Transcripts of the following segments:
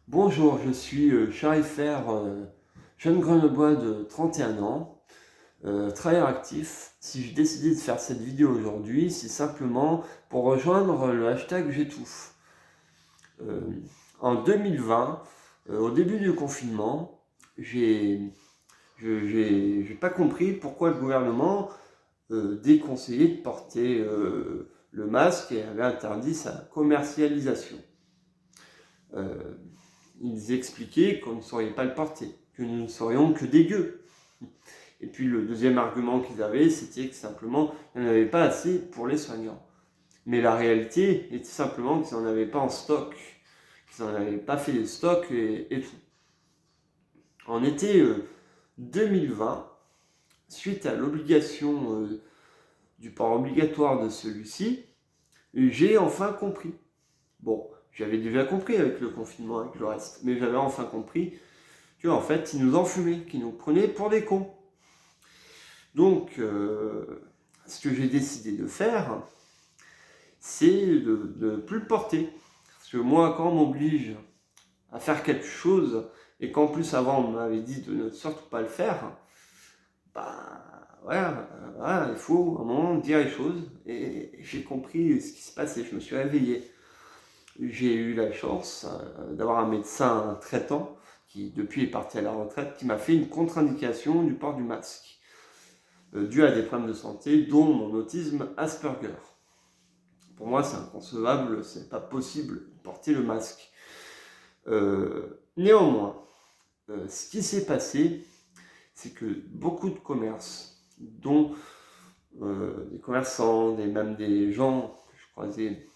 Bonjour, je suis Charifer, jeune grenoblois de 31 ans, travailleur actif. Si j'ai décidé de faire cette vidéo aujourd'hui, c'est simplement pour rejoindre le hashtag J'étouffe. Euh, En 2020, au début du confinement, j'ai pas compris pourquoi le gouvernement déconseillait de porter le masque et avait interdit sa commercialisation. Euh, Ils expliquaient qu'on ne saurait pas le porter, que nous ne serions que des gueux. Et puis le deuxième argument qu'ils avaient, c'était que simplement, il n'y en avait pas assez pour les soignants. Mais la réalité était simplement qu'ils n'en avaient pas en stock, qu'ils n'en avaient pas fait des stocks et tout. En été 2020, suite à l'obligation du port obligatoire de celui-ci, j'ai enfin compris. Bon, j'avais déjà compris avec le confinement, avec le reste, mais j'avais enfin compris qu'en fait, ils nous enfumaient, qu'ils nous prenaient pour des cons. Donc, ce que j'ai décidé de faire, c'est de ne plus le porter. Parce que moi, quand on m'oblige à faire quelque chose, et qu'en plus avant on m'avait dit de ne surtout pas le faire, bah voilà, il faut à un moment dire les choses. Et j'ai compris ce qui se passait, je me suis réveillé. J'ai eu la chance d'avoir un médecin traitant, qui depuis est parti à la retraite, qui m'a fait une contre-indication du port du masque, dû à des problèmes de santé, dont mon autisme Asperger. Pour moi, c'est inconcevable, c'est pas possible de porter le masque. Néanmoins, ce qui s'est passé, c'est que beaucoup de commerces, dont des commerçants, même des gens que je croisais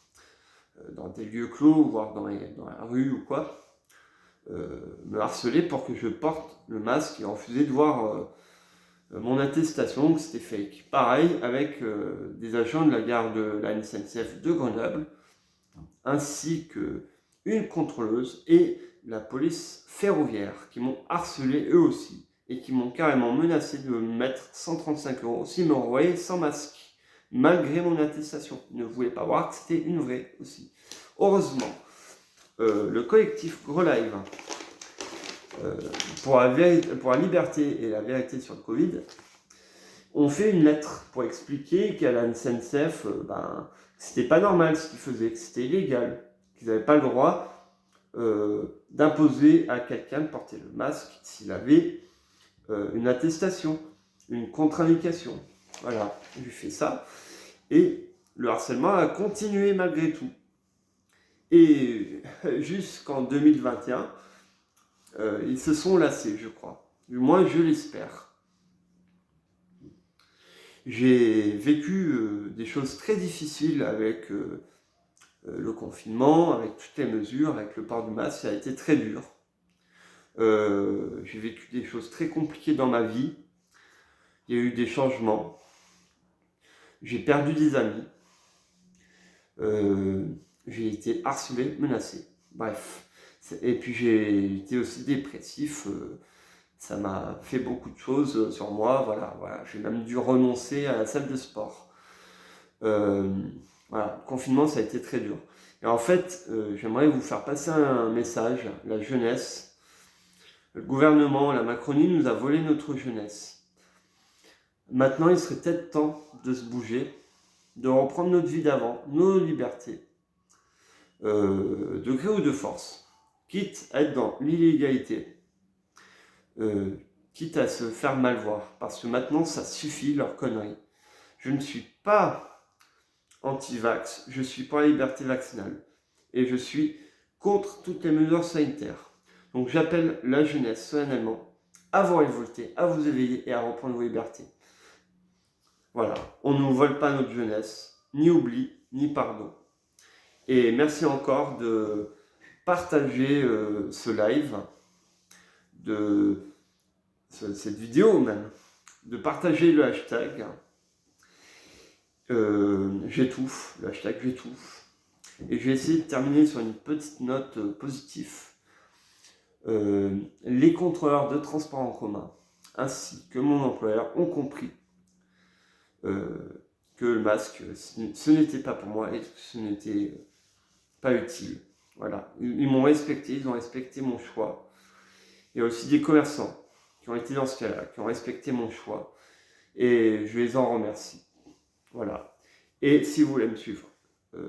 dans des lieux clos, voire dans la rue ou quoi, me harcelaient pour que je porte le masque et refusaient de voir mon attestation que c'était fake. Pareil avec des agents de la gare de la SNCF de Grenoble, ainsi que une contrôleuse et la police ferroviaire qui m'ont harcelé eux aussi et qui m'ont carrément menacé de me mettre 135 € s'ils me renvoyaient sans masque, malgré mon attestation. Ils ne voulaient pas voir que c'était une vraie aussi. Heureusement, le collectif Gros Live pour la liberté et la vérité sur le Covid ont fait une lettre pour expliquer qu'à la SNCF, c'était pas normal ce qu'ils faisaient, que c'était illégal, qu'ils n'avaient pas le droit d'imposer à quelqu'un de porter le masque s'il avait une attestation, une contre-indication. Voilà, j'ai fait ça. Et le harcèlement a continué malgré tout. Et jusqu'en 2021, ils se sont lassés, je crois. Du moins, je l'espère. J'ai vécu des choses très difficiles avec le confinement, avec toutes les mesures, avec le port du masque, ça a été très dur. J'ai vécu des choses très compliquées dans ma vie. Il y a eu des changements. J'ai perdu des amis. Euh, j'ai été harcelé, menacé. Bref. Et puis j'ai été aussi dépressif. Ça m'a fait beaucoup de choses sur moi. Voilà. J'ai même dû renoncer à la salle de sport. Voilà, le confinement, ça a été très dur. Et en fait, j'aimerais vous faire passer un message, la jeunesse. Le gouvernement, la Macronie nous a volé notre jeunesse. Maintenant, il serait peut-être temps de se bouger, de reprendre notre vie d'avant, nos libertés, de gré ou de force, quitte à être dans l'illégalité, quitte à se faire mal voir, parce que maintenant, ça suffit, leur connerie. Je ne suis pas anti-vax, je suis pour la liberté vaccinale, et je suis contre toutes les mesures sanitaires. Donc j'appelle la jeunesse solennellement à vous révolter, à vous éveiller et à reprendre vos libertés. Voilà, on ne nous vole pas notre jeunesse, ni oubli, ni pardon. Et merci encore de partager ce live, cette vidéo même, de partager le hashtag j'étouffe, le hashtag j'étouffe. Et je vais essayer de terminer sur une petite note positive. Les contrôleurs de transport en commun ainsi que mon employeur ont compris que le masque, ce n'était pas pour moi et que ce n'était pas utile. Voilà, ils m'ont respecté, ils ont respecté mon choix. Il y a aussi des commerçants qui ont été dans ce cas-là, qui ont respecté mon choix. Et je les en remercie. Voilà. Et si vous voulez me suivre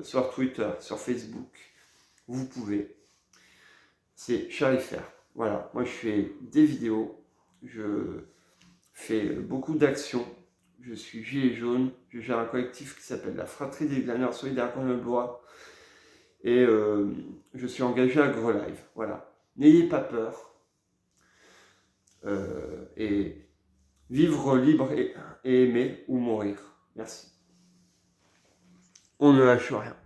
sur Twitter, sur Facebook, vous pouvez. C'est Charifer. Voilà, moi je fais des vidéos, je fais beaucoup d'actions. Je suis gilet jaune, je gère un collectif qui s'appelle la Fratrie des Glaneurs Solidaires contre le bois. Et je suis engagé à GrowLive. Voilà. N'ayez pas peur. Et vivre libre et aimer ou mourir. Merci. On ne lâche rien.